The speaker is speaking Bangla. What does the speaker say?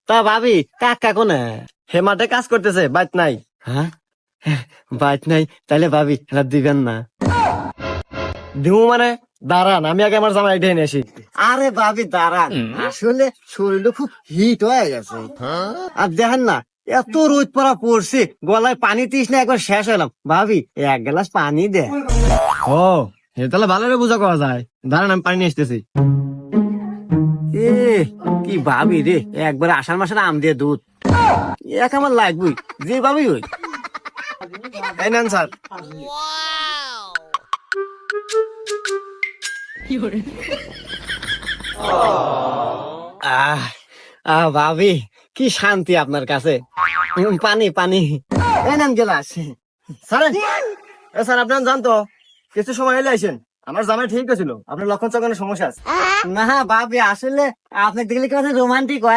তা ভাবি কাকা কোনে? হে মাঠে কাজ করতেছে, বাইত নাই। হ্যাঁ, বাইক নাই, তাইলে ভাবি এটা দিবেন না? দিমু মানে? দাঁড়ান, আমি আগে আমার জামাই ঢেনে আসি। আরে ভাবি দাঁড়ান, আসলে শরীরটা খুব হিট হয়ে গেছে। আর দেখেন না, এত রোদ পড়া পড়ছে, গলায় পানি তৃষ্ণা একবার শেষ হলাম। ভাবি এক গ্লাস পানি দে। ও, হে তাহলে ভালো করে বুঝা করা যায়। দাঁড়ান, আমি পানি নিয়ে আসতেছি। এ কি ভাবি রে, একবার আষাঢ় মাসের আম দিয়ে দুধ এক আমার লাগবেই, যে ভাবি ওই। এই নেন স্যার। আহ ভাবি কি শান্তি আপনার কাছে। পানি পানি, এই নেন গেলাস। স্যার, এ স্যার, আপনার জানতো কিছু সময় এলে আইসেন। আমার জামাই ঠিক ছিল, আপনার লক্ষণ চক্ষণের সমস্যা আছে। না ভাবি, আসলে আপনাকে দেখলে কেমন রোমান্টিক হয়।